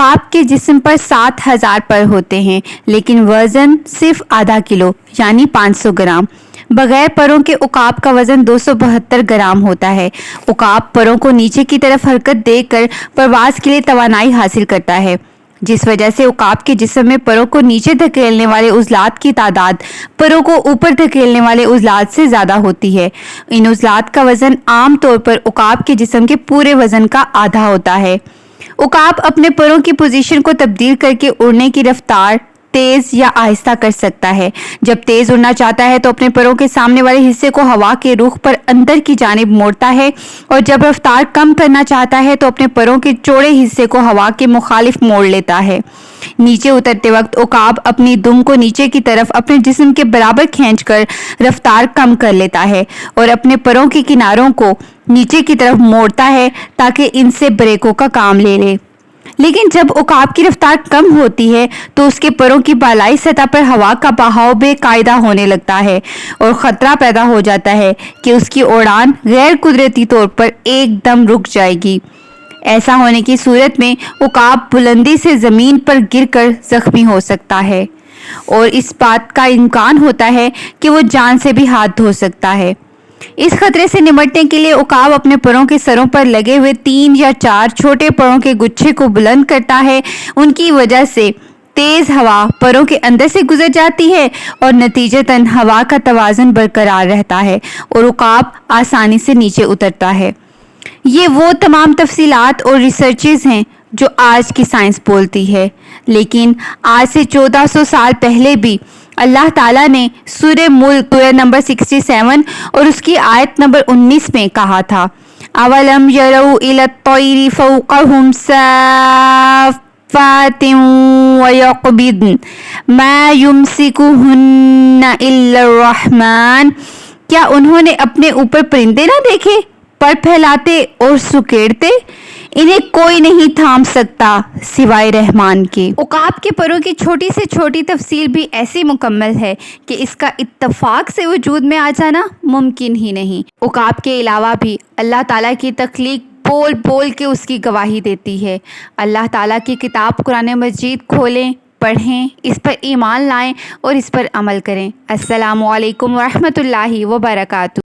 عقاب کے جسم پر 7,000 پر ہوتے ہیں، لیکن وزن صرف آدھا کلو یعنی 500 گرام۔ بغیر پروں کے عقاب کا وزن 272 گرام ہوتا ہے۔ عقاب پروں کو نیچے کی طرف حرکت دے کر پرواز کے لیے توانائی حاصل کرتا ہے، جس وجہ سے عقاب کے جسم میں پروں کو نیچے دھکیلنے والے عضلات کی تعداد پروں کو اوپر دھکیلنے والے عضلات سے زیادہ ہوتی ہے۔ ان عضلات کا وزن عام طور پر عقاب کے جسم کے پورے وزن کا آدھا ہوتا ہے۔ عقاب اپنے پروں کی پوزیشن کو تبدیل کر کے اڑنے کی رفتار تیز یا آہستہ کر سکتا ہے۔ جب تیز اڑنا چاہتا ہے تو اپنے پروں کے سامنے والے حصے کو ہوا کے رخ پر اندر کی جانب موڑتا ہے، اور جب رفتار کم کرنا چاہتا ہے تو اپنے پروں کے چوڑے حصے کو ہوا کے مخالف موڑ لیتا ہے۔ نیچے اترتے وقت عقاب اپنی دم کو نیچے کی طرف اپنے جسم کے برابر کھینچ کر رفتار کم کر لیتا ہے اور اپنے پروں کے کناروں کو نیچے کی طرف موڑتا ہے تاکہ ان سے بریکوں کا کام لے لے۔ لیکن جب عقاب کی رفتار کم ہوتی ہے تو اس کے پروں کی بالائی سطح پر ہوا کا بہاؤ بے قاعدہ ہونے لگتا ہے اور خطرہ پیدا ہو جاتا ہے کہ اس کی اڑان غیر قدرتی طور پر ایک دم رک جائے گی۔ ایسا ہونے کی صورت میں عقاب بلندی سے زمین پر گر کر زخمی ہو سکتا ہے، اور اس بات کا امکان ہوتا ہے کہ وہ جان سے بھی ہاتھ دھو سکتا ہے۔ اس خطرے سے نمٹنے کے لیے عقاب اپنے پروں کے سروں پر لگے ہوئے 3 یا 4 چھوٹے پروں کے گچھے کو بلند کرتا ہے۔ ان کی وجہ سے تیز ہوا پروں کے اندر سے گزر جاتی ہے اور نتیجتاً ہوا کا توازن برقرار رہتا ہے اور عقاب آسانی سے نیچے اترتا ہے۔ یہ وہ تمام تفصیلات اور ریسرچز ہیں جو آج کی سائنس بولتی ہے، لیکن آج سے 1400 سال پہلے بھی اللہ تعالیٰ نے سورہ ملک سورہ نمبر 67 اور اس کی آیت نمبر 19 میں کہا تھا، اَوَلَمْ يَرَوْا إِلَى الطَّيْرِ فَوْقَهُمْ صَافَّاتٍ وَيَقْبِضْنَ مَا يُمْسِكُهُنَّ إِلَّا الرَّحْمَنُ۔ کیا انہوں نے اپنے اوپر پرندے نہ دیکھے، پر پھیلاتے اور سکیڑتے؟ انہیں کوئی نہیں تھام سکتا سوائے رحمان کے۔ عقاب کے پروں کی چھوٹی سے چھوٹی تفصیل بھی ایسی مکمل ہے کہ اس کا اتفاق سے وجود میں آ جانا ممکن ہی نہیں۔ عقاب کے علاوہ بھی اللہ تعالیٰ کی تخلیق بول بول کے اس کی گواہی دیتی ہے۔ اللہ تعالیٰ کی کتاب قرآن مجید کھولیں، پڑھیں، اس پر ایمان لائیں اور اس پر عمل کریں۔ السلام علیکم ورحمۃ اللہ وبرکاتہ۔